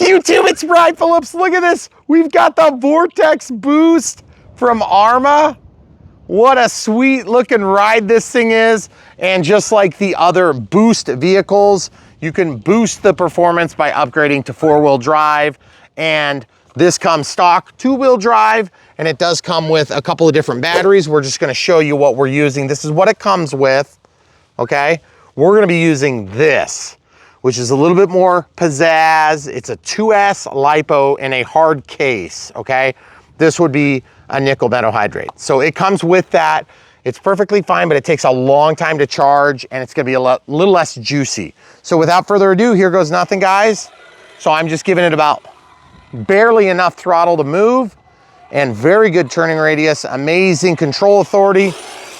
YouTube, it's Brian Phillips. Look at this. We've got the Vorteks boost from Arrma. What a sweet looking ride this thing is. And just like the other boost vehicles, you can boost the performance by upgrading to 4-wheel drive. And this comes stock 2-wheel drive, and it does come with a couple of different batteries. We're just gonna show you what we're using. This is what it comes with, okay? We're gonna be using this, which is a little bit more pizzazz. It's a 2S LiPo in a hard case, okay? This would be a nickel metal hydrate. So it comes with that. It's perfectly fine, but it takes a long time to charge, and it's gonna be a little less juicy. So without further ado, here goes nothing, guys. So I'm just giving it about barely enough throttle to move, and very good turning radius, amazing control authority.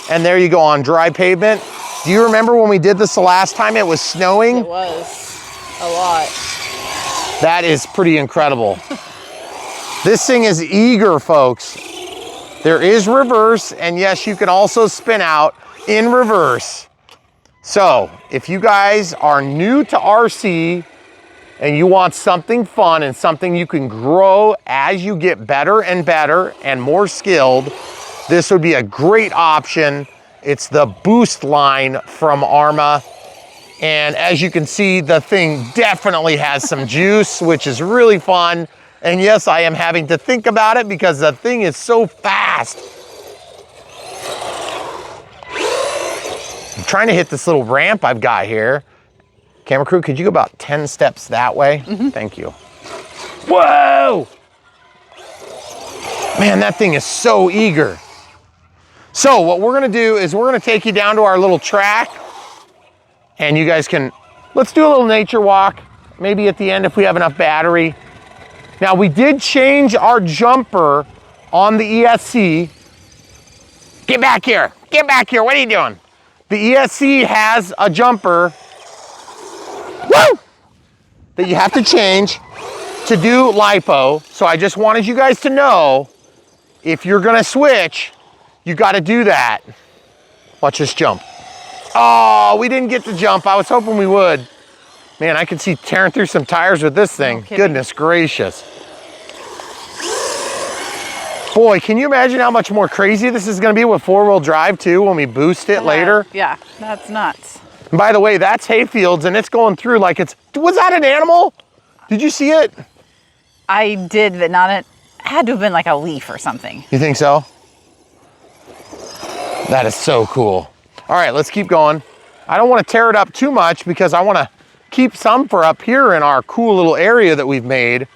And there you go on dry pavement. Do you remember when we did this the last time it was snowing? It was a lot. That is pretty incredible. This thing is eager, folks. There is reverse, and yes, you can also spin out in reverse. So if you guys are new to RC and you want something fun and something you can grow as you get better and more skilled, this would be a great option. It's the boost line from Arrma. And as you can see, the thing definitely has some juice, which is really fun. And yes, I am having to think about it because the thing is so fast. I'm trying to hit this little ramp I've got here. Camera crew, could you go about 10 steps that way? Thank you. Whoa! Man, that thing is so eager. So what we're gonna do is we're gonna take you down to our little track, and you guys can, let's do a little nature walk, maybe at the end if we have enough battery. Now we did change our jumper on the ESC. Get back here, what are you doing? The ESC has a jumper, woo, that you have to change to do LiPo. So I just wanted you guys to know, if you're gonna switch, you gotta do that. Watch this jump. Oh, we didn't get to jump. I was hoping we would. Man, I could see tearing through some tires with this thing. No kidding. Goodness gracious. Boy, can you imagine how much more crazy this is gonna be with 4-wheel drive too when we boost it later? Yeah, that's nuts. And by the way, that's hayfields, and it's going through like it's, was that an animal? Did you see it? I did, but not it. Had to have been like a leaf or something. You think so? That is so cool. All right, let's keep going. I don't want to tear it up too much because I want to keep some for up here in our cool little area that we've made.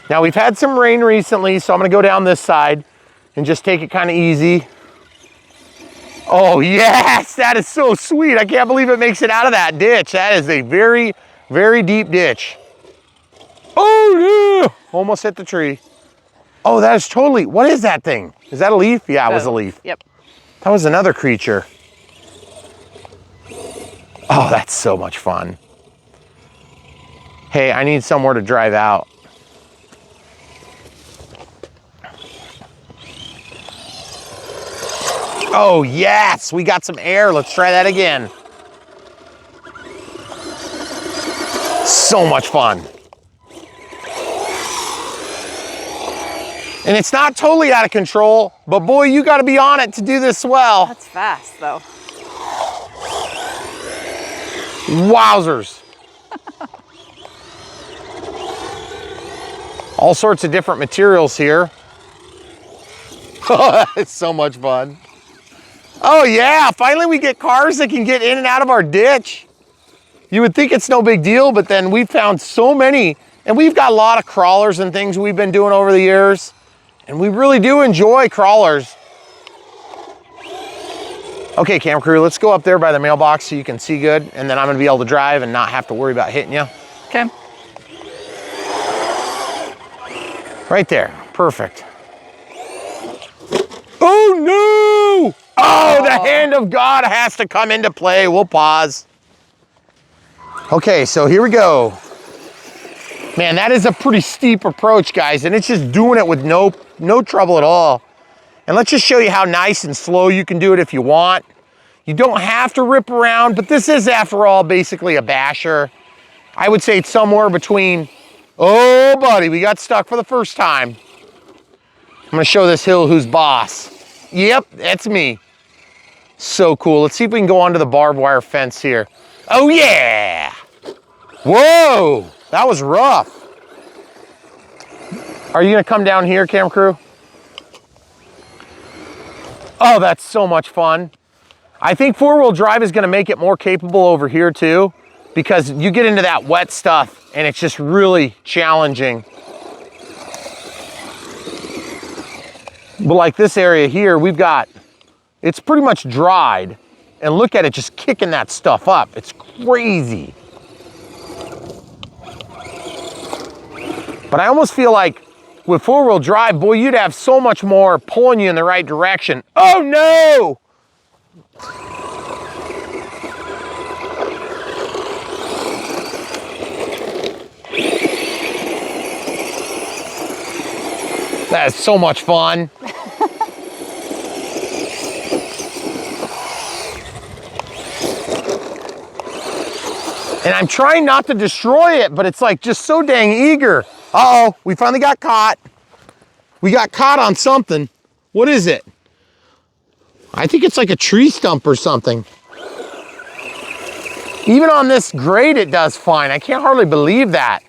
Now we've had some rain recently, so I'm going to go down this side and just take it kind of easy. Oh yes, that is so sweet. I can't believe it makes it out of that ditch. That is a very, very deep ditch. Oh no, almost hit the tree. Oh, that is totally, what is that thing? Is that a leaf? Yeah, it was a leaf. Yep. That was another creature. Oh, that's so much fun. Hey, I need somewhere to drive out. Oh yes, we got some air. Let's try that again. So much fun. And it's not totally out of control, but boy, you gotta be on it to do this well. That's fast though. Wowzers. All sorts of different materials here. Oh, it's so much fun. Oh yeah, finally we get cars that can get in and out of our ditch. You would think it's no big deal, but then we found so many, and we've got a lot of crawlers and things we've been doing over the years, and we really do enjoy crawlers. Okay, camera crew, let's go up there by the mailbox so you can see good, and then I'm gonna be able to drive and not have to worry about hitting you. Okay. Right there, perfect. Oh no! Oh, the hand of God has to come into play. We'll pause. Okay, so here we go. Man, that is a pretty steep approach, guys, and it's just doing it with no trouble at all. And let's just show you how nice and slow you can do it if you want. You don't have to rip around, but this is, after all, basically a basher. I would say it's somewhere between Oh, buddy, we got stuck for the first time. I'm gonna show this hill who's boss. Yep, that's me. So cool. Let's see if we can go onto the barbed wire fence here. Oh, yeah. Whoa, that was rough. Are you gonna come down here, camera crew? Oh, that's so much fun. I think four-wheel drive is gonna make it more capable over here too, because you get into that wet stuff and it's just really challenging. But like this area here, it's pretty much dried, and look at it just kicking that stuff up. It's crazy. But I almost feel like with four-wheel drive, boy, you'd have so much more pulling you in the right direction. Oh no! That is so much fun. And I'm trying not to destroy it, but it's like just so dang eager. Uh-oh, we finally got caught. We got caught on something. What is it? I think it's like a tree stump or something. Even on this grade, it does fine. I can't hardly believe that.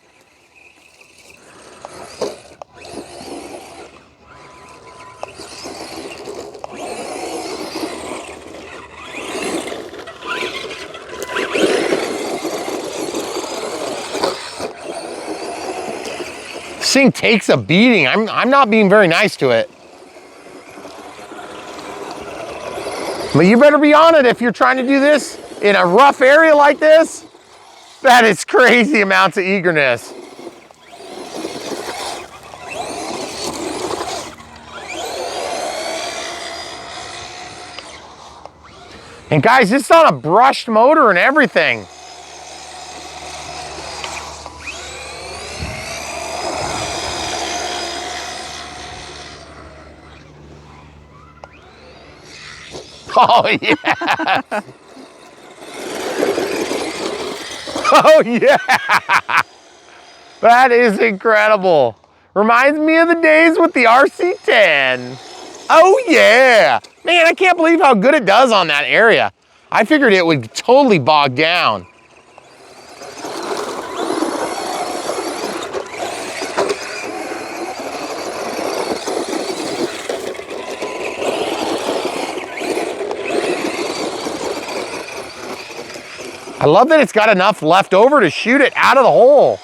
This thing takes a beating. I'm not being very nice to it. But you better be on it if you're trying to do this in a rough area like this. That is crazy amounts of eagerness. And guys, it's on a brushed motor and everything. Oh, yeah. Oh, yeah. That is incredible. Reminds me of the days with the RC10. Oh, yeah. Man, I can't believe how good it does on that area. I figured it would totally bog down. I love that it's got enough left over to shoot it out of the hole.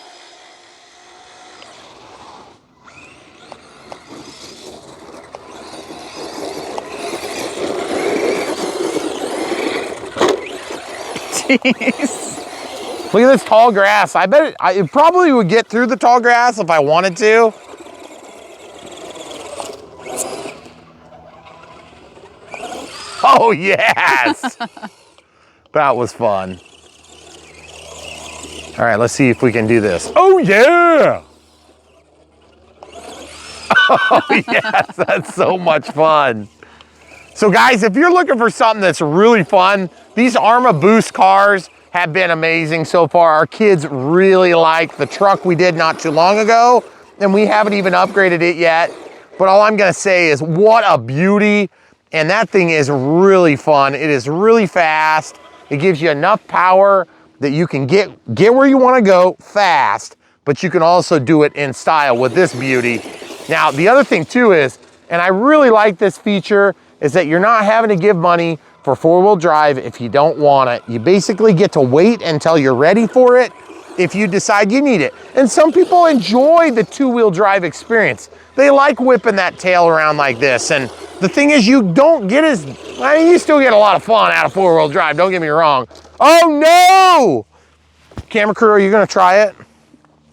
Jeez. Look at this tall grass. I bet it probably would get through the tall grass if I wanted to. Oh, yes. That was fun. All right, let's see if we can do this. Oh, yeah. Oh, yes, that's so much fun. So guys, if you're looking for something that's really fun, these Arrma Boost cars have been amazing so far. Our kids really like the truck we did not too long ago, and we haven't even upgraded it yet. But all I'm gonna say is what a beauty. And that thing is really fun. It is really fast. It gives you enough power that you can get where you wanna go fast, but you can also do it in style with this beauty. Now, the other thing too is, and I really like this feature, is that you're not having to give money for four-wheel drive if you don't want it. You basically get to wait until you're ready for it if you decide you need it. And some people enjoy the two-wheel drive experience. They like whipping that tail around like this. And the thing is, you don't get you still get a lot of fun out of four-wheel drive, don't get me wrong. Oh no! Camera crew, are you gonna try it?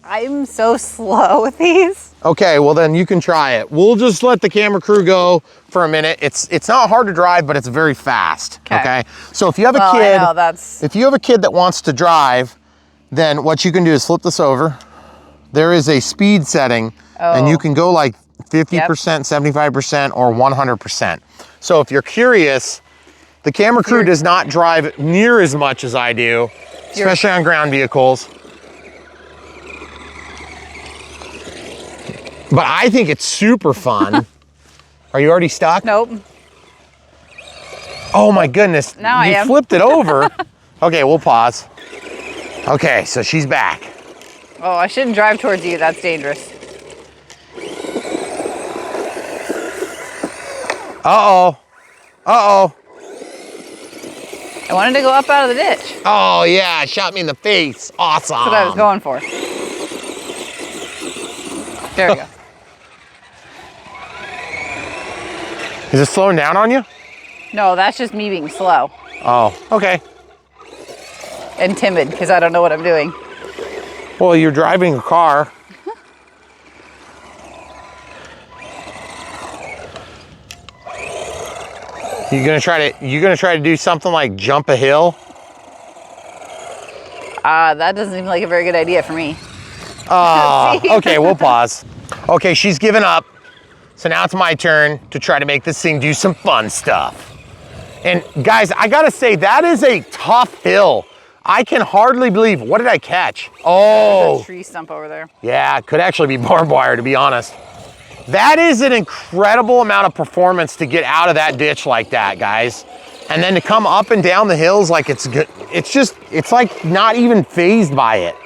I'm so slow with these. Okay, well then you can try it. We'll just let the camera crew go for a minute. It's not hard to drive, but it's very fast. Okay. So if you have a kid, I know, if you have a kid that wants to drive, then what you can do is flip this over. There is a speed setting, and you can go like 50%, 75%, or 100%. So if you're curious, the camera crew does not drive near as much as I do, especially on ground vehicles. But I think it's super fun. Are you already stuck? Nope. Oh my goodness. Now I am. You flipped it over. Okay, we'll pause. Okay, so she's back. Oh, I shouldn't drive towards you. That's dangerous. Uh-oh. Uh-oh. I wanted to go up out of the ditch. Oh yeah, it shot me in the face. Awesome. That's what I was going for. There we go. Is it slowing down on you? No, that's just me being slow Oh, okay. and timid because I don't know what I'm doing. Well, you're driving a car. You're gonna try to do something like jump a hill? That doesn't seem like a very good idea for me. Okay, we'll pause. Okay, she's given up. So now it's my turn to try to make this thing do some fun stuff. And guys, I gotta say, that is a tough hill. I can hardly believe, what did I catch? There's Oh, a tree stump over there. yeah, it could actually be barbed wire, to be honest. That is an incredible amount of performance to get out of that ditch like that, guys. And then to come up and down the hills like it's good. It's like not even fazed by it.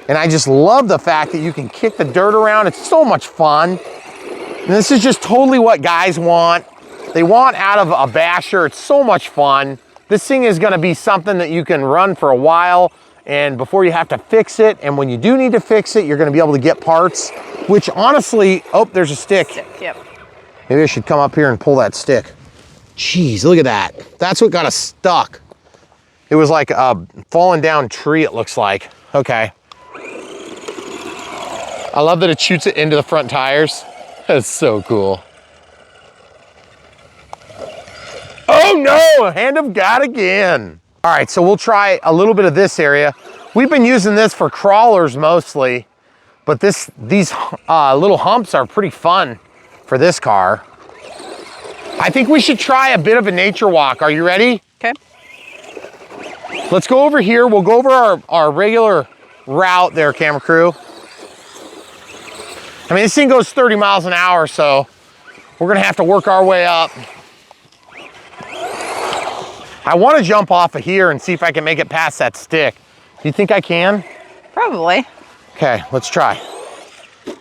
And I just love the fact that you can kick the dirt around. It's so much fun. And this is just totally what guys want. They want out of a basher. It's so much fun. This thing is gonna be something that you can run for a while and before you have to fix it. And when you do need to fix it, you're gonna be able to get parts, which honestly, oh, there's a stick. Yep. Maybe I should come up here and pull that stick. Jeez, look at that. That's what got us stuck. It was like a fallen down tree, it looks like. Okay. I love that it shoots it into the front tires. That's so cool. Oh no, hand of God again. All right, so we'll try a little bit of this area. We've been using this for crawlers mostly, but these little humps are pretty fun for this car. I think we should try a bit of a nature walk. Are you ready? Okay. Let's go over here. We'll go over our regular route there, camera crew. I mean, this thing goes 30 miles an hour, so we're gonna have to work our way up. I wanna jump off of here and see if I can make it past that stick. Do you think I can? Probably. Okay, let's try.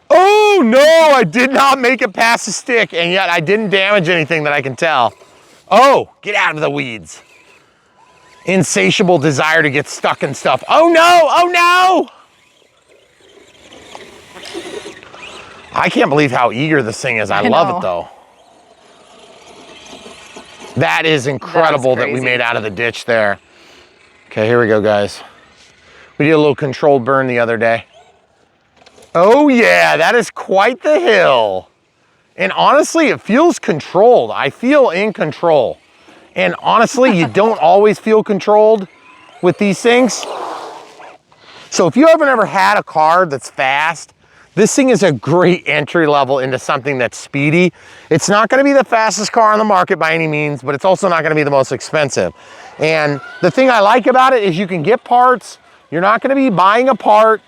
Oh no, I did not make it past the stick, and yet I didn't damage anything that I can tell. Oh, get out of the weeds. Insatiable desire to get stuck in stuff. Oh no, oh no! I can't believe how eager this thing is. I love it though. That is incredible that we made out of the ditch there. Okay, here we go, guys. We did a little controlled burn the other day. Oh yeah, that is quite the hill. And honestly, it feels controlled. I feel in control. And honestly, you don't always feel controlled with these things. So if you haven't ever had a car that's fast, this thing is a great entry level into something that's speedy. It's not gonna be the fastest car on the market by any means, but it's also not gonna be the most expensive. And the thing I like about it is you can get parts. You're not gonna be buying a part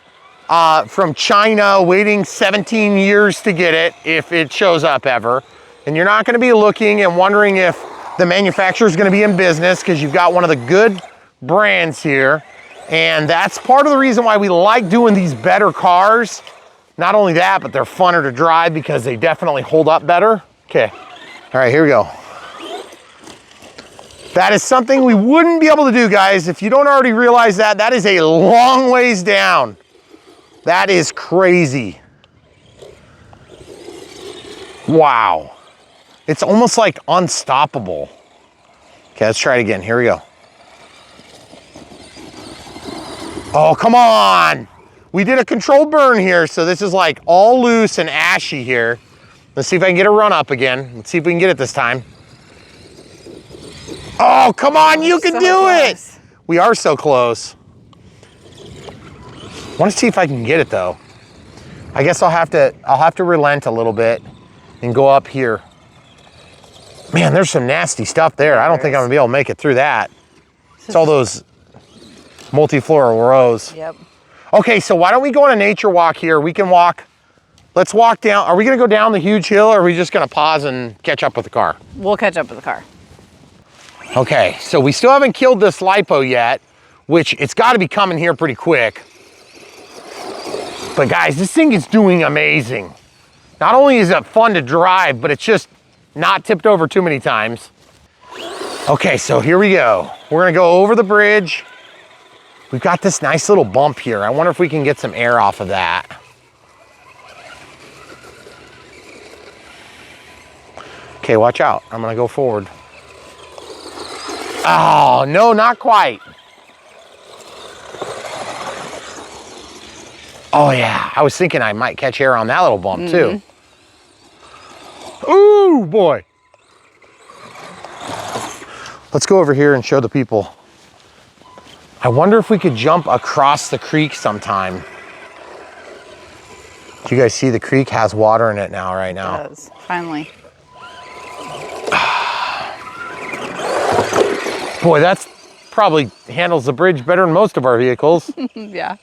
from China, waiting 17 years to get it if it shows up ever. And you're not gonna be looking and wondering if the manufacturer is gonna be in business because you've got one of the good brands here. And that's part of the reason why we like doing these better cars. Not only that, but they're funner to drive because they definitely hold up better. Okay, all right, here we go. That is something we wouldn't be able to do, guys. If you don't already realize that, that is a long ways down. That is crazy. Wow. It's almost like unstoppable. Okay, let's try it again. Here we go. Oh, come on. We did a controlled burn here, so this is like all loose and ashy here. Let's see if I can get a run up again. Let's see if we can get it this time. Oh, come on, you can do it. We are so close. I want to see if I can get it though. I guess I'll have to relent a little bit and go up here. Man, there's some nasty stuff there. I don't think I'm gonna be able to make it through that. It's all those multifloral rows. Yep. Okay, so why don't we go on a nature walk here? We can walk let's walk down. Are we gonna go down the huge hill, or are we just gonna pause and catch up with the car? We'll catch up with the car. Okay, so we still haven't killed this lipo yet, which it's gotta be coming here pretty quick. But guys, this thing is doing amazing. Not only is it fun to drive, but it's just not tipped over too many times. Okay, so here we go. We're gonna go over the bridge. We've got this nice little bump here. I wonder if we can get some air off of that. Okay, watch out. I'm gonna go forward. Oh, no, not quite. Oh yeah, I was thinking I might catch air on that little bump too. Ooh, boy. Let's go over here and show the people. I wonder if we could jump across the creek sometime. Do you guys see the creek has water in it now, right now? It does, finally. Boy, that's probably handles the bridge better than most of our vehicles. Yeah.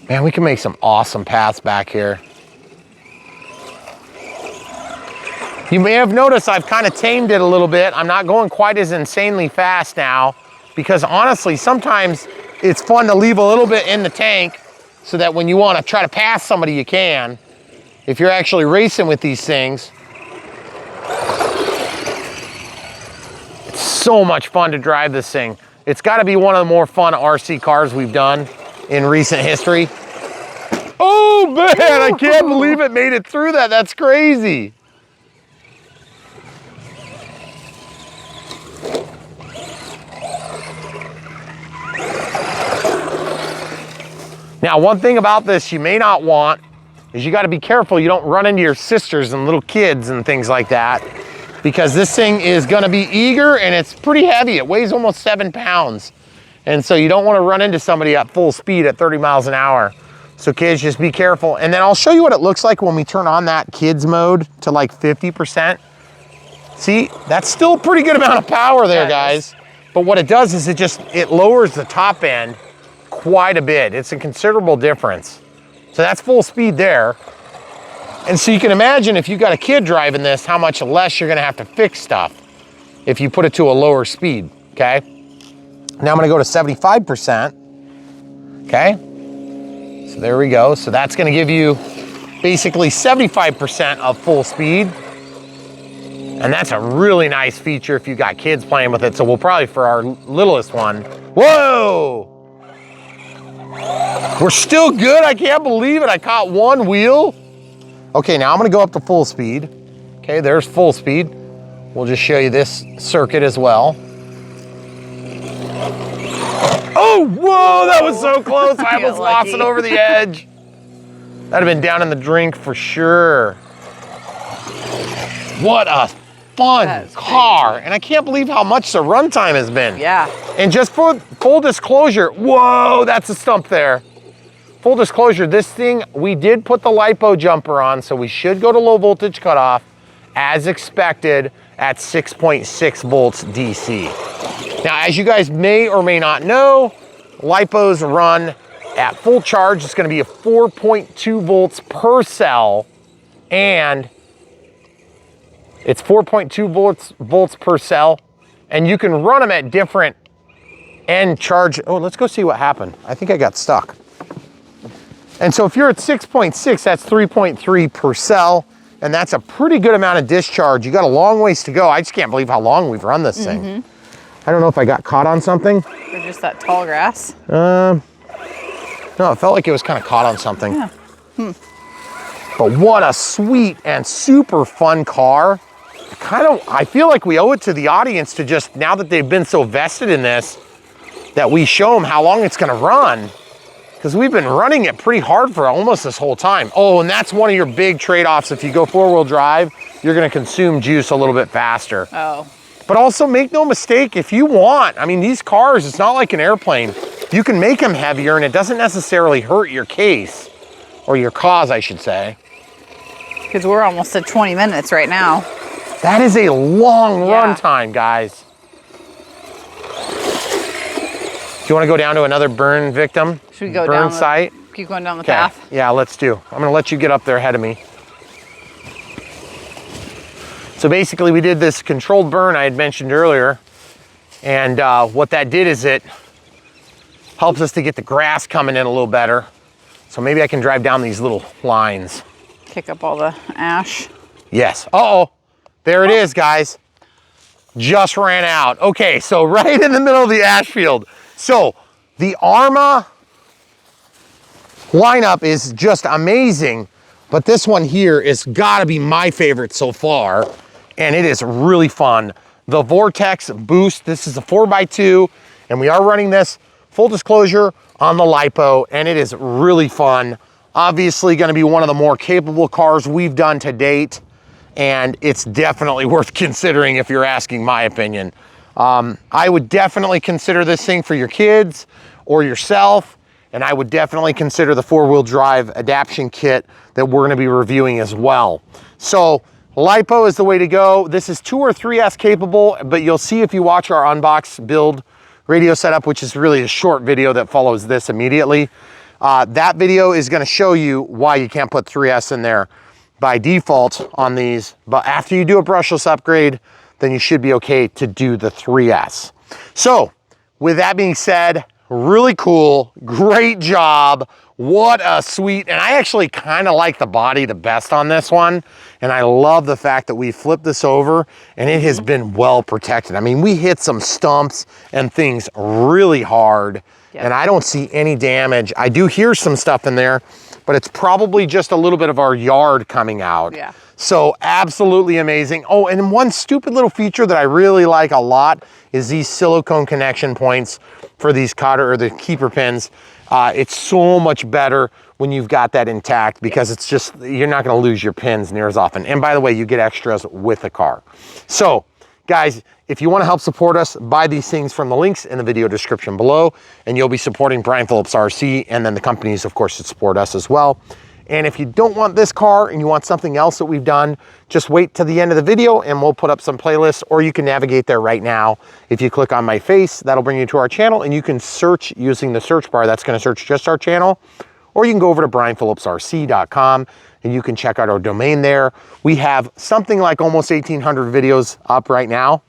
Man, we can make some awesome paths back here. You may have noticed I've kind of tamed it a little bit. I'm not going quite as insanely fast now because honestly, sometimes it's fun to leave a little bit in the tank so that when you want to try to pass somebody, you can. If you're actually racing with these things. It's so much fun to drive this thing. It's got to be one of the more fun RC cars we've done in recent history. Oh man, I can't believe it made it through that. That's crazy. Now, one thing about this you may not want is you got to be careful you don't run into your sisters and little kids and things like that, because this thing is going to be eager and it's pretty heavy. It weighs almost 7 pounds. And so you don't want to run into somebody at full speed at 30 miles an hour. So kids, just be careful. And then I'll show you what it looks like when we turn on that kids mode to like 50%. See, that's still a pretty good amount of power there, guys. But what it does is it lowers the top end quite a bit. It's a considerable difference. So that's full speed there. And so you can imagine if you've got a kid driving this, how much less you're gonna have to fix stuff if you put it to a lower speed, okay? Now I'm gonna go to 75%, okay? So there we go. So that's gonna give you basically 75% of full speed. And that's a really nice feature if you got kids playing with it. So we'll probably, for our littlest one, whoa! We're still good, I can't believe it. I caught one wheel. Okay, now I'm gonna go up to full speed. Okay, there's full speed. We'll just show you this circuit as well. Oh, whoa, that was so close. I almost lost it over the edge. That'd have been down in the drink for sure. What a fun car. And I can't believe how much the runtime has been. Yeah. And just for full disclosure, whoa, that's a stump there. Full disclosure, this thing, we did put the LiPo jumper on, so we should go to low voltage cutoff as expected at 6.6 volts DC. Now, as you guys may or may not know, LiPos run at full charge. It's gonna be a 4.2 volts per cell, and it's 4.2 volts per cell, and you can run them at different end charge. Oh, let's go see what happened. I think I got stuck. And so if you're at 6.6, that's 3.3 per cell, and that's a pretty good amount of discharge. You got a long ways to go. I just can't believe how long we've run this thing. I don't know if I got caught on something. Or just that tall grass. No, it felt like it was kind of caught on something. Yeah. But what a sweet and super fun car. I feel like we owe it to the audience to just, now that they've been so vested in this, that we show them how long it's gonna run. Because we've been running it pretty hard for almost this whole time. Oh, and that's one of your big trade-offs. If you go four-wheel drive, you're gonna consume juice a little bit faster. Oh. But also make no mistake, if you want, I mean, these cars, it's not like an airplane. You can make them heavier and it doesn't necessarily hurt your case, or your cause, I should say. Because we're almost at 20 minutes right now. That is a long run time, guys. you want to go down to another burn victim? Should we go burn down site? Keep going down the path? Yeah, let's do. I'm gonna let you get up there ahead of me. So basically we did this controlled burn I had mentioned earlier. And what that did is it helps us to get the grass coming in a little better. So maybe I can drive down these little lines. Kick up all the ash. Yes. Uh-oh. There it is, guys. Just ran out. Okay, so right in the middle of the ash field. So the Arrma lineup is just amazing, but this one here is gotta be my favorite so far, and it is really fun. The Vorteks Boost, this is a 4x2, and we are running this, full disclosure, on the LiPo, and it is really fun. Obviously gonna be one of the more capable cars we've done to date, and it's definitely worth considering if you're asking my opinion. I would definitely consider this thing for your kids or yourself, and I would definitely consider the 4-wheel drive adaptation kit that we're gonna be reviewing as well. So LiPo is the way to go. This is 2 or 3S capable, but you'll see if you watch our Unbox build radio setup, which is really a short video that follows this immediately. That video is gonna show you why you can't put 3S in there by default on these, but after you do a brushless upgrade, then you should be okay to do the 3S. So with that being said, really cool, great job. What a sweet, and I actually kind of like the body the best on this one. And I love the fact that we flipped this over and it has been well protected. I mean, we hit some stumps and things really hard, and I don't see any damage. I do hear some stuff in there, but it's probably just a little bit of our yard coming out. Yeah. So absolutely amazing. Oh, and one stupid little feature that I really like a lot is these silicone connection points for these cotter or the keeper pins. It's so much better when you've got that intact because it's just, you're not gonna lose your pins near as often. And by the way, you get extras with the car. So guys, if you wanna help support us, buy these things from the links in the video description below, and you'll be supporting Brian Phillips RC, and then the companies, of course, that support us as well. And if you don't want this car and you want something else that we've done, just wait to the end of the video and we'll put up some playlists, or you can navigate there right now. If you click on my face, that'll bring you to our channel, and you can search using the search bar. That's gonna search just our channel. Or you can go over to brianphillipsrc.com and you can check out our domain there. We have something like almost 1,800 videos up right now.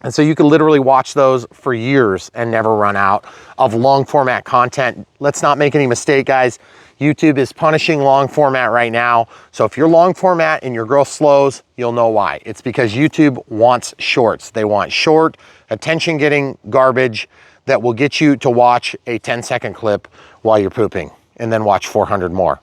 And so you can literally watch those for years and never run out of long format content. Let's not make any mistake, guys. YouTube is punishing long format right now. So if you're long format and your growth slows, you'll know why. It's because YouTube wants shorts. They want short, attention-getting garbage that will get you to watch a 10-second clip while you're pooping and then watch 400 more.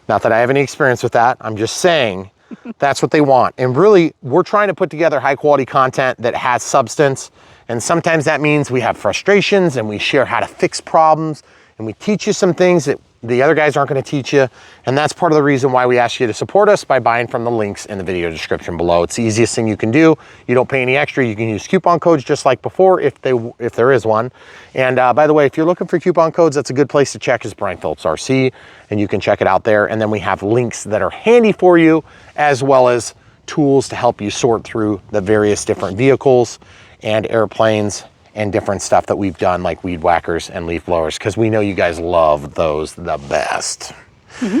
Not that I have any experience with that. I'm just saying that's what they want. And really, we're trying to put together high-quality content that has substance. And sometimes that means we have frustrations and we share how to fix problems, and we teach you some things that the other guys aren't going to teach you. And that's part of the reason why we ask you to support us by buying from the links in the video description below. It's the easiest thing you can do. You don't pay any extra. You can use coupon codes just like before if there is one. And by the way, if you're looking for coupon codes, that's a good place to check is Brian Phillips RC, and you can check it out there. And then we have links that are handy for you, as well as tools to help you sort through the various different vehicles and airplanes and different stuff that we've done, like weed whackers and leaf blowers, because we know you guys love those the best.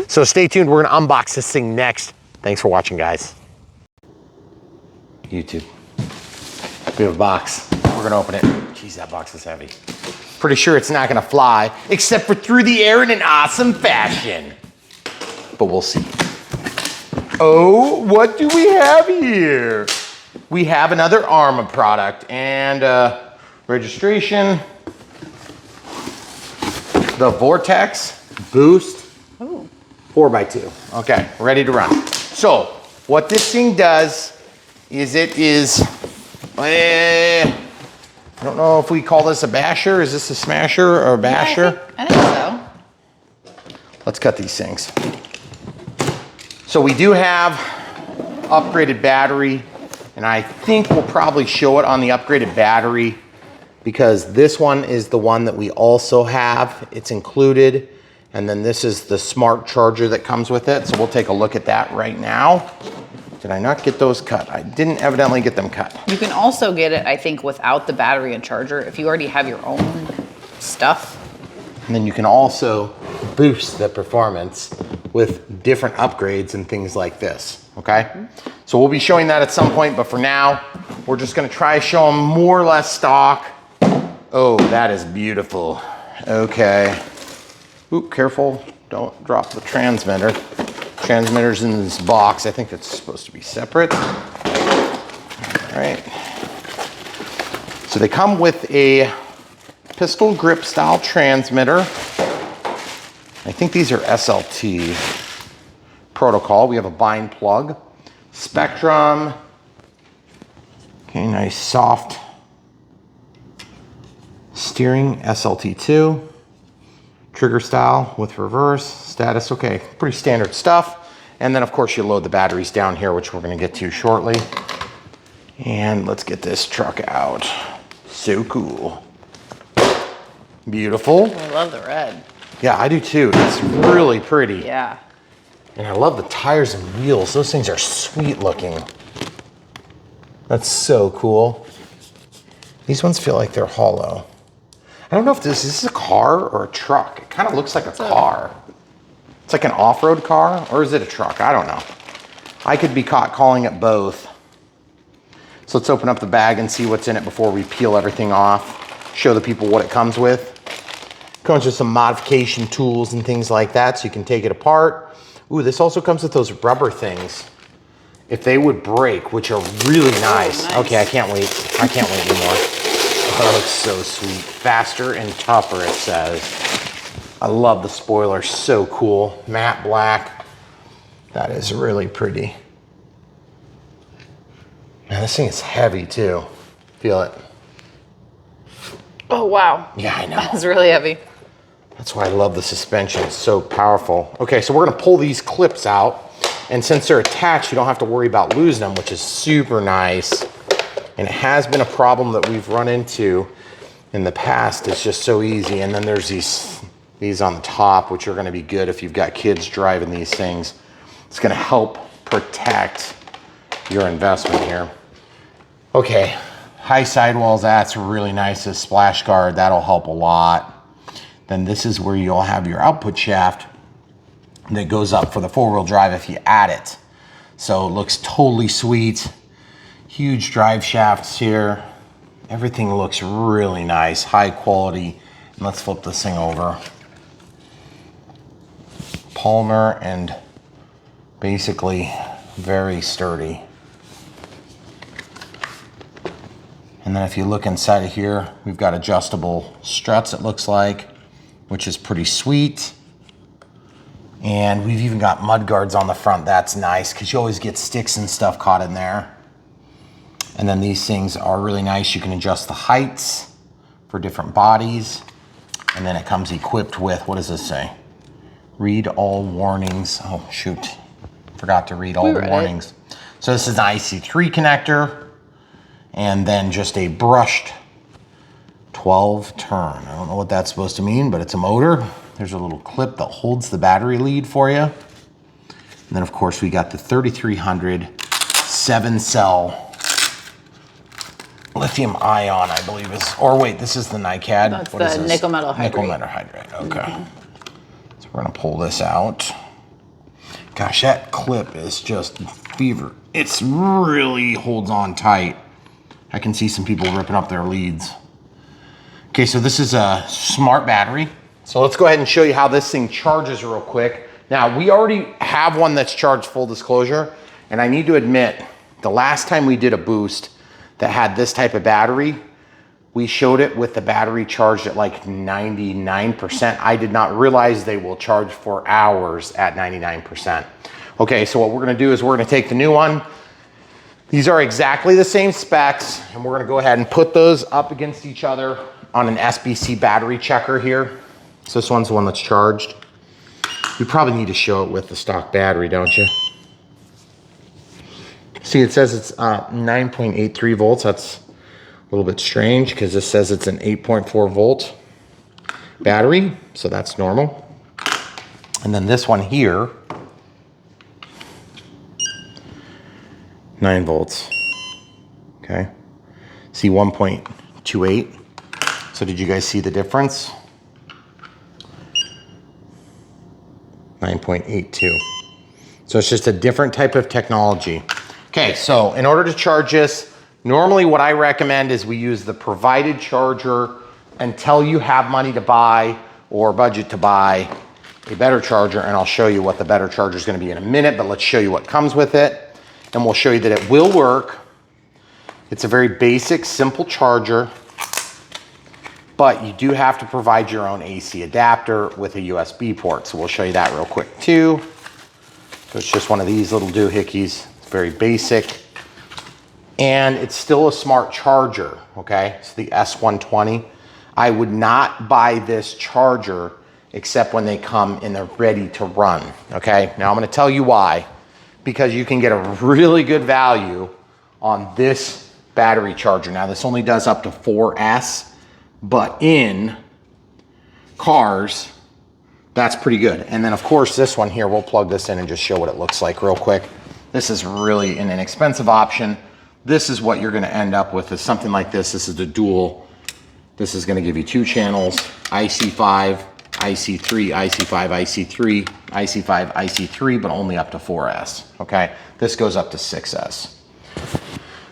So stay tuned. We're gonna unbox this thing next. Thanks for watching, guys. YouTube. We have a box. We're gonna open it. Jeez, that box is heavy. Pretty sure it's not gonna fly, except for through the air in an awesome fashion. But we'll see. Oh, what do we have here? We have another Arrma product, and registration, the Vorteks Boost. Ooh. 4x2. Okay, ready to run. So what this thing does is it is, I don't know if we call this a basher. Is this a smasher or a basher? Yeah, I think so. Let's cut these things. So we do have upgraded battery, and I think we'll probably show it on the upgraded battery, because this one is the one that we also have. It's included. And then this is the smart charger that comes with it. So we'll take a look at that right now. Did I not get those cut? I didn't evidently get them cut. You can also get it, I think, without the battery and charger. If you already have your own stuff. And then you can also boost the performance with different upgrades and things like this, okay? So we'll be showing that at some point, but for now, we're just gonna try to show them more or less stock. Oh, that is beautiful. Okay. Oop, careful, don't drop the transmitter. Transmitter's in this box. I think that's supposed to be separate. All right. So they come with a pistol grip style transmitter. I think these are SLT protocol. We have a bind plug, Spectrum. Okay, nice soft steering, SLT2. Trigger style with reverse, status, okay, pretty standard stuff. And then of course you load the batteries down here, which we're gonna get to shortly. And let's get this truck out. So cool. Beautiful. I love the red. Yeah, I do too. It's really pretty. Yeah. And I love the tires and wheels. Those things are sweet looking. That's so cool. These ones feel like they're hollow. I don't know if this is a car or a truck. It kind of looks like a car. It's like an off-road car, or is it a truck? I don't know. I could be caught calling it both. So let's open up the bag and see what's in it before we peel everything off. Show the people what it comes with. Comes with some modification tools and things like that, so you can take it apart. Ooh, this also comes with those rubber things. If they would break, which are really nice. Nice. Okay, I can't wait. I can't wait anymore. That looks so sweet. Faster and tougher, it says. I love the spoiler, so cool. Matte black. That is really pretty. Man, this thing is heavy too. Feel it. Oh, wow. Yeah, I know. That's really heavy. That's why I love the suspension, it's so powerful. Okay, so we're gonna pull these clips out, and since they're attached, you don't have to worry about losing them, which is super nice. And it has been a problem that we've run into in the past. It's just so easy. And then there's these on the top, which are gonna be good if you've got kids driving these things. It's gonna help protect your investment here. Okay, high sidewalls, that's really nice. This splash guard, that'll help a lot. Then this is where you'll have your output shaft that goes up for the four-wheel drive if you add it. So it looks totally sweet. Huge drive shafts here. Everything looks really nice, high quality. And let's flip this thing over. Polymer and basically very sturdy. And then if you look inside of here, we've got adjustable struts, it looks like, which is pretty sweet. And we've even got mud guards on the front. That's nice because you always get sticks and stuff caught in there. And then these things are really nice. You can adjust the heights for different bodies. And then it comes equipped with, what does this say? Read all warnings. Oh, shoot. Forgot to read all the warnings. So this is an IC3 connector and then just a brushed 12 turn. I don't know what that's supposed to mean, but it's a motor. There's a little clip that holds the battery lead for you. And then of course we got the 3300 7-cell lithium ion, I believe is, or wait, this is the NiCad. That's what is the this? nickel metal hydride. Nickel metal hydride, okay. So we're gonna pull this out. Gosh, that clip is just fever. It's really holds on tight. I can see some people ripping up their leads. Okay, so this is a smart battery. So let's go ahead and show you how this thing charges real quick. Now, we already have one that's charged, full disclosure, and I need to admit, the last time we did a boost that had this type of battery, we showed it with the battery charged at like 99%. I did not realize they will charge for hours at 99%. Okay, so what we're gonna do is we're gonna take the new one. These are exactly the same specs, and we're gonna go ahead and put those up against each other on an SBC battery checker here. So this one's the one that's charged. You probably need to show it with the stock battery, don't you? See, it says it's 9.83 volts. That's a little bit strange because this says it's an 8.4 volt battery, so that's normal. And then this one here, 9 volts, okay? See, 1.28. So So did you guys see the difference? 9.82. So it's just a different type of technology. Okay, so in order to charge this, normally what I recommend is we use the provided charger until you have money to buy or budget to buy a better charger, and I'll show you what the better charger is going to be in a minute, but let's show you what comes with it, and we'll show you that it will work. It's a very basic, simple charger, but you do have to provide your own AC adapter with a USB port, so we'll show you that real quick too. So it's just one of these little doohickeys. It's very basic, and it's still a smart charger, okay? It's the S120. I would not buy this charger except when they come and they're ready to run, okay? Now I'm gonna tell you why. Because you can get a really good value on this battery charger. Now this only does up to 4S, but in cars, that's pretty good. And then of course this one here, we'll plug this in and just show what it looks like real quick. This is really an inexpensive option. This is what you're gonna end up with, is something like this. This is the dual. This is gonna give you 2 channels, IC5, IC3, IC5, IC3, IC5, IC3, but only up to 4S, okay? This goes up to 6S.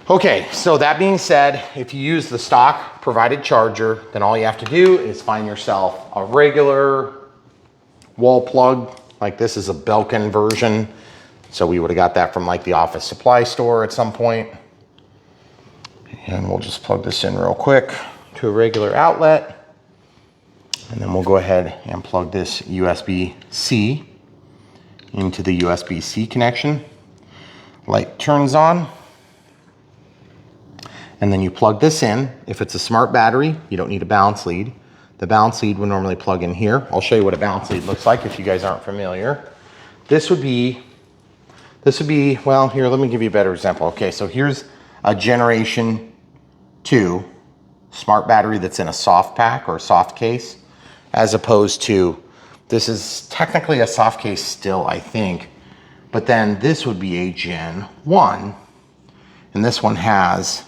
Okay, so that being said, if you use the stock provided charger, then all you have to do is find yourself a regular wall plug. Like this is a Belkin version. So we would have got that from like the office supply store at some point. And we'll just plug this in real quick to a regular outlet. And then we'll go ahead and plug this USB-C into the USB-C connection. Light turns on. And then you plug this in. If it's a smart battery, you don't need a balance lead. The balance lead would normally plug in here. I'll show you what a balance lead looks like if you guys aren't familiar. This would be, well, here, let me give you a better example. Okay, so here's a Generation 2 smart battery that's in a soft pack or a soft case, as opposed to, this is technically a soft case still, I think, but then this would be a Gen 1, and this one has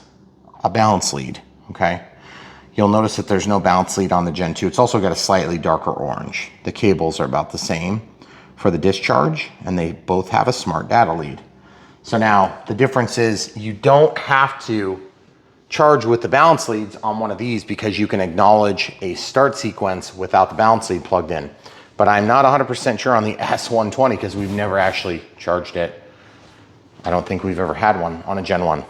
a balance lead, okay? You'll notice that there's no balance lead on the Gen 2. It's also got a slightly darker orange. The cables are about the same for the discharge, and they both have a smart data lead. So now the difference is you don't have to charge with the balance leads on one of these because you can acknowledge a start sequence without the balance lead plugged in. But I'm not 100% sure on the S120 because we've never actually charged it. I don't think we've ever had one on a Gen 1.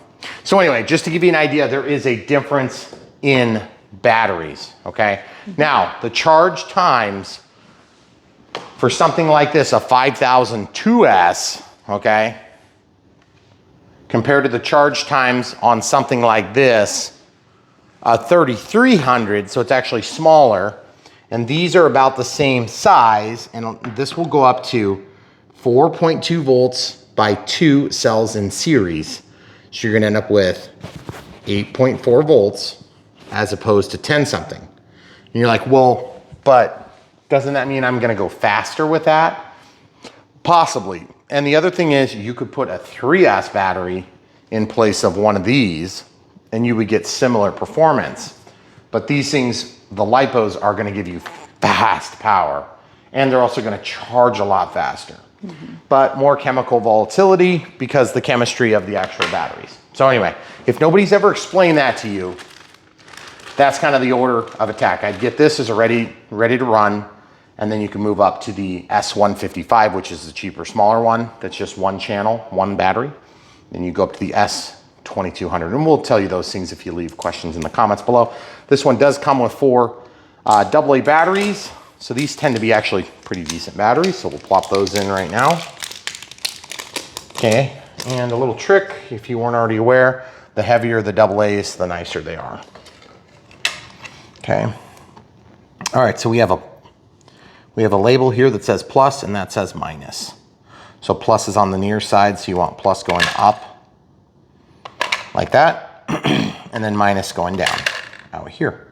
So anyway, just to give you an idea, there is a difference in batteries, okay? Now, the charge times for something like this, a 5002S, okay, compared to the charge times on something like this, a 3300, so it's actually smaller, and these are about the same size, and this will go up to 4.2 volts by 2 cells in series. So you're gonna end up with 8.4 volts as opposed to 10 something. And you're like, well, but doesn't that mean I'm gonna go faster with that? Possibly. And the other thing is you could put a 3S battery in place of one of these and you would get similar performance. But these things, the LiPos are gonna give you fast power, and they're also gonna charge a lot faster. But more chemical volatility because the chemistry of the actual batteries. So anyway, if nobody's ever explained that to you, that's kind of the order of attack. I'd get this as a ready to run, and then you can move up to the S155, which is the cheaper, smaller one. That's just one channel, one battery. Then you go up to the S2200, and we'll tell you those things if you leave questions in the comments below. This one does come with 4 AA batteries. So these tend to be actually pretty decent batteries. So we'll plop those in right now. Okay, and a little trick, if you weren't already aware, the heavier the AA's, the nicer they are. Okay. All right, so we have a label here that says plus and that says minus. So plus is on the near side, so you want plus going up like that, and then minus going down out here.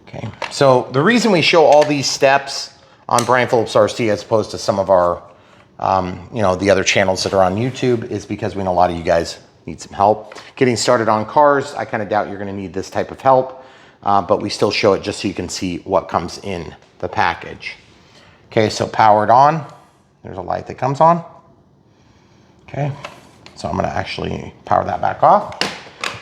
Okay, so the reason we show all these steps on Brian Phillips RC as opposed to some of our, the other channels that are on YouTube is because we know a lot of you guys need some help. Getting started on cars, I kind of doubt you're gonna need this type of help. but we still show it just so you can see what comes in the package. Okay, so powered on. There's a light that comes on. Okay, so I'm gonna actually power that back off.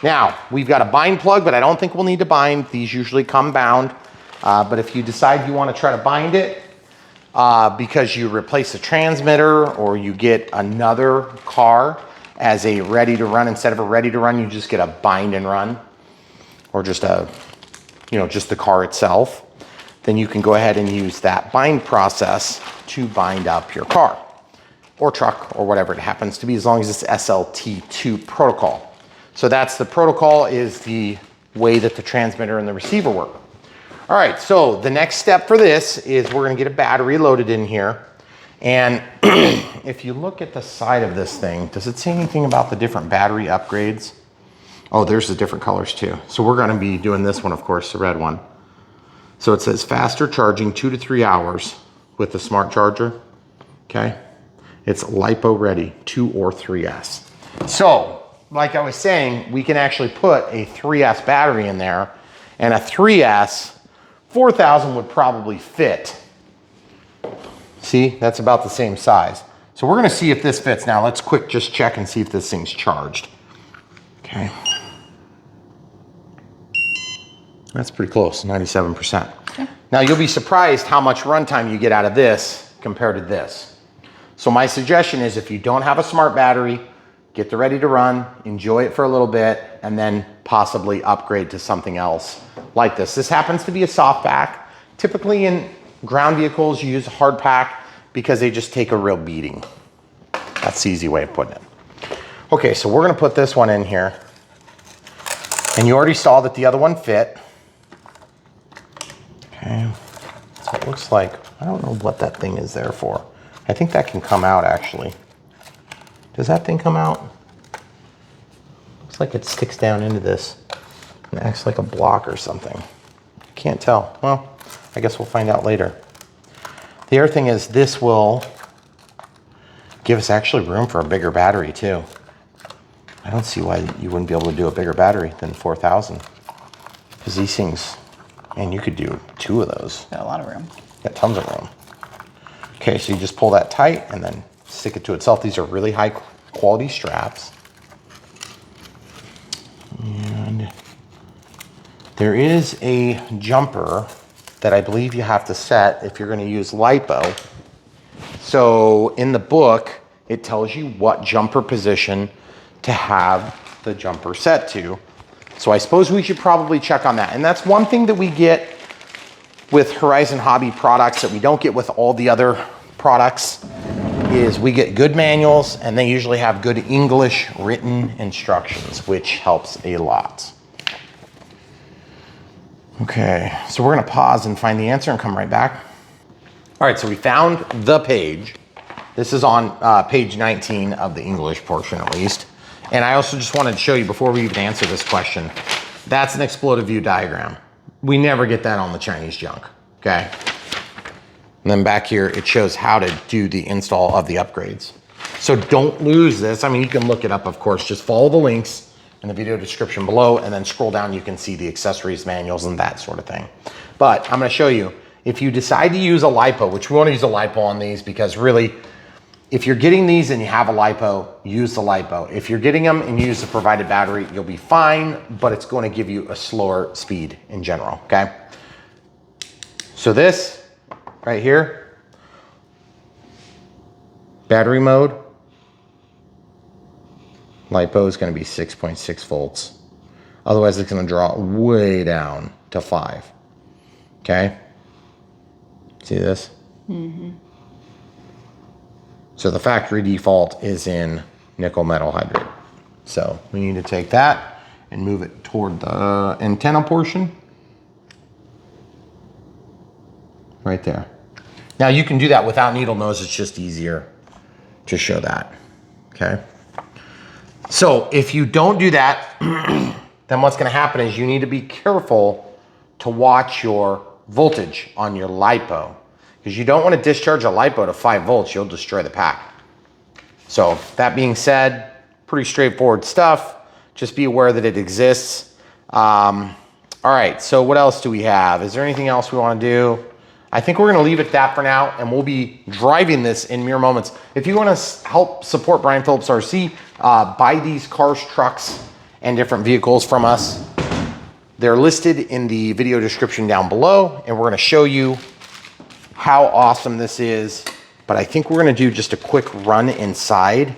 Now, we've got a bind plug, but I don't think we'll need to bind. These usually come bound. But if you decide you want to try to bind it because you replace a transmitter or you get another car as a ready to run, instead of a ready to run, you just get a bind and run, or just a, just the car itself, then you can go ahead and use that bind process to bind up your car or truck or whatever it happens to be, as long as it's SLT2 protocol. So that's the protocol, is the way that the transmitter and the receiver work. All right, so the next step for this is we're gonna get a battery loaded in here. And if you look at the side of this thing, does it say anything about the different battery upgrades? Oh, there's the different colors too. So we're gonna be doing this one, of course, the red one. So it says faster charging 2 to 3 hours with the smart charger, okay? It's LiPo ready, 2 or 3S. So, like I was saying, we can actually put a 3S battery in there, and a 3S, 4,000 would probably fit. See, that's about the same size. So we're gonna see if this fits. Now let's just check and see if this thing's charged. Okay. That's pretty close, 97%. Okay. Now you'll be surprised how much runtime you get out of this compared to this. So my suggestion is, if you don't have a smart battery, get the ready to run, enjoy it for a little bit, and then possibly upgrade to something else like this. This happens to be a soft pack. Typically in ground vehicles, you use a hard pack because they just take a real beating. That's the easy way of putting it. Okay, so we're gonna put this one in here. And you already saw that the other one fit. Okay, so it looks like, I don't know what that thing is there for. I think that can come out actually. Does that thing come out? Looks like it sticks down into this and acts like a block or something. Can't tell. Well, I guess we'll find out later. The other thing is, this will give us actually room for a bigger battery too. I don't see why you wouldn't be able to do a bigger battery than 4,000. Because these things, and you could do 2 of those. Got a lot of room. Got tons of room. Okay, so you just pull that tight and then stick it to itself. These are really high quality straps. And there is a jumper that I believe you have to set if you're going to use LiPo. So in the book, it tells you what jumper position to have the jumper set to. So I suppose we should probably check on that. And that's one thing that we get with Horizon Hobby products that we don't get with all the other products, is we get good manuals, and they usually have good English written instructions, which helps a lot. Okay, so we're gonna pause and find the answer and come right back. All right, so we found the page. This is on page 19 of the English portion at least. And I also just wanted to show you, before we even answer this question, that's an exploded view diagram. We never get that on the Chinese junk, okay? And then back here, it shows how to do the install of the upgrades. So don't lose this. I mean, you can look it up, of course. Just follow the links in the video description below, and then scroll down, you can see the accessories manuals and that sort of thing. But I'm gonna show you, if you decide to use a LiPo, which we wanna use a LiPo on these, because really, if you're getting these and you have a LiPo, use the LiPo. If you're getting them and you use the provided battery, you'll be fine, but it's going to give you a slower speed in general, okay? So this right here, battery mode, LiPo is going to be 6.6 volts. Otherwise, it's going to draw way down to 5, okay? See this? Mm-hmm. So the factory default is in nickel metal hydride. So we need to take that and move it toward the antenna portion. Right there. Now you can do that without needle nose, it's just easier to show that, okay? So if you don't do that, then what's gonna happen is you need to be careful to watch your voltage on your LiPo, because you don't want to discharge a LiPo to 5 volts, you'll destroy the pack. So that being said, pretty straightforward stuff. Just be aware that it exists. All right, so what else do we have? Is there anything else we want to do? I think we're going to leave it that for now, and we'll be driving this in mere moments. If you want to help support Brian Phillips RC, buy these cars, trucks, and different vehicles from us. They're listed in the video description down below, and we're going to show you how awesome this is. But I think we're going to do just a quick run inside,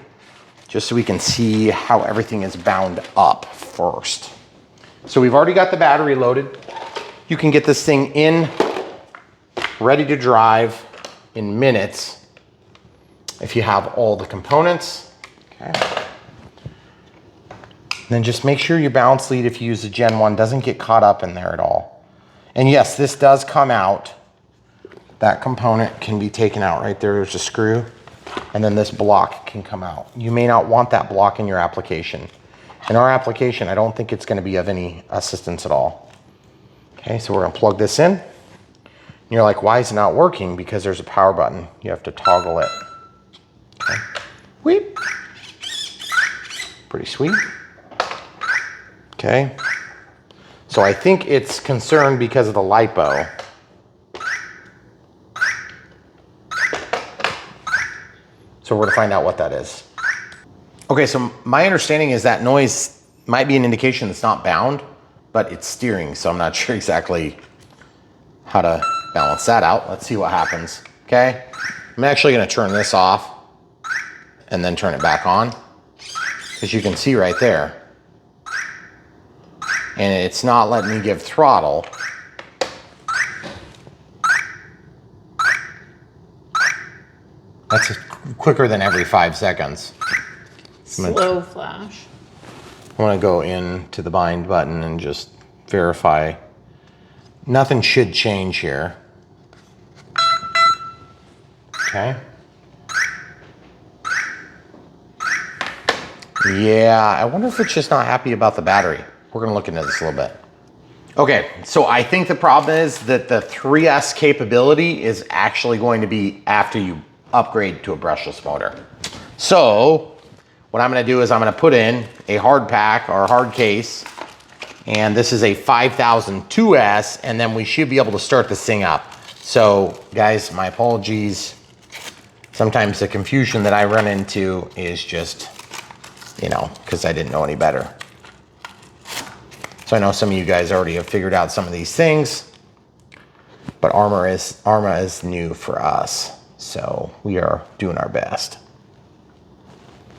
just so we can see how everything is bound up first. So we've already got the battery loaded. You can get this thing in, ready to drive in minutes if you have all the components. Okay. Then just make sure your balance lead, if you use the Gen 1, doesn't get caught up in there at all. And yes, this does come out. That component can be taken out right there. There's a screw, and then this block can come out. You may not want that block in your application. In our application, I don't think it's going to be of any assistance at all. Okay, so we're going to plug this in. And you're like, why is it not working? Because there's a power button. You have to toggle it. Okay. Weep. Pretty sweet. Okay. So I think it's concerned because of the LiPo. So we're going to find out what that is. Okay, so my understanding is that noise might be an indication it's not bound, but it's steering, so I'm not sure exactly how to balance that out. Let's see what happens, okay? I'm actually gonna turn this off and then turn it back on, because you can see right there, and it's not letting me give throttle. That's quicker than every 5 seconds. Slow flash. I want to go into the bind button and just verify. Nothing should change here. Okay. Yeah, I wonder if it's just not happy about the battery. We're going to look into this a little bit. Okay, so I think the problem is that the 3S capability is actually going to be after you upgrade to a brushless motor. So what I'm going to do is I'm going to put in a hard pack or a hard case, and this is a 5002S, and then we should be able to start this thing up. So guys, my apologies. Sometimes the confusion that I run into is just, you know, because I didn't know any better. So I know some of you guys already have figured out some of these things, but Arrma is new for us. So we are doing our best.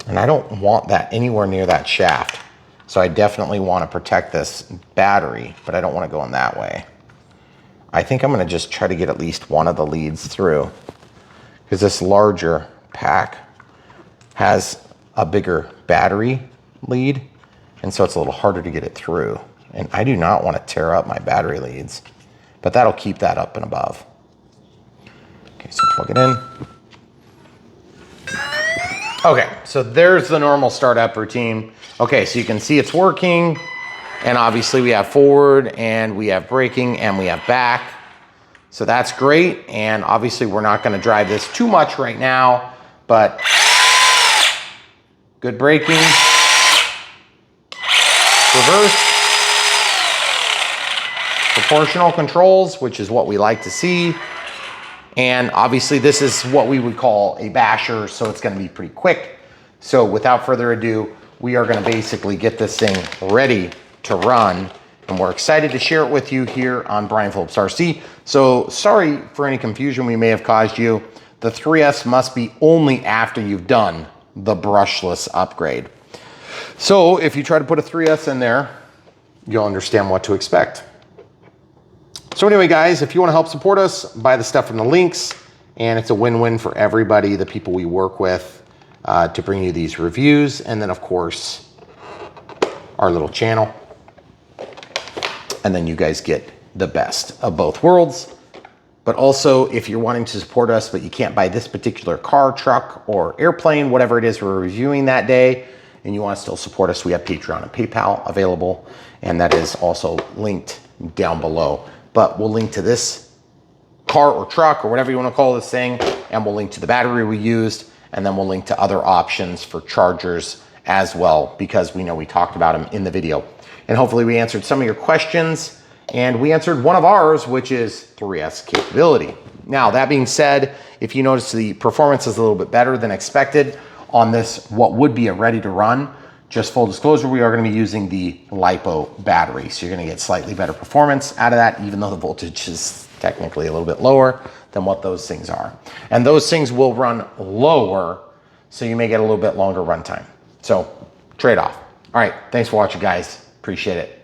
And I don't want that anywhere near that shaft. So I definitely want to protect this battery, but I don't want to go in that way. I think I'm going to just try to get at least one of the leads through, because this larger pack has a bigger battery lead, and so it's a little harder to get it through. And I do not want to tear up my battery leads, but that'll keep that up and above. Okay, so plug it in. Okay, so there's the normal startup routine. Okay, so you can see it's working, and obviously we have forward, and we have braking, and we have back. So that's great, and obviously we're not gonna drive this too much right now, but good braking. Reverse. Proportional controls, which is what we like to see. And obviously this is what we would call a basher, so it's gonna be pretty quick. So without further ado, we are gonna basically get this thing ready to run, and we're excited to share it with you here on Brian Phillips RC. So sorry for any confusion we may have caused you. The 3S must be only after you've done the brushless upgrade. So if you try to put a 3S in there, you'll understand what to expect. So anyway, guys, if you want to help support us, buy the stuff from the links, and it's a win-win for everybody, the people we work with, to bring you these reviews, and then of course our little channel, and then you guys get the best of both worlds. But also, if you're wanting to support us but you can't buy this particular car, truck, or airplane, whatever it is we're reviewing that day, and you want to still support us, we have Patreon and PayPal available, and that is also linked down below. But we'll link to this car or truck or whatever you want to call this thing, and we'll link to the battery we used, and then we'll link to other options for chargers as well, because we know we talked about them in the video. And hopefully we answered some of your questions, And we answered one of ours, which is 3S capability. Now, that being said, if you notice the performance is a little bit better than expected on this, what would be a ready to run, just full disclosure, we are gonna be using the LiPo battery. So you're gonna get slightly better performance out of that, even though the voltage is technically a little bit lower than what those things are. And those things will run lower, so you may get a little bit longer runtime. So trade-off. All right, thanks for watching, guys. Appreciate it.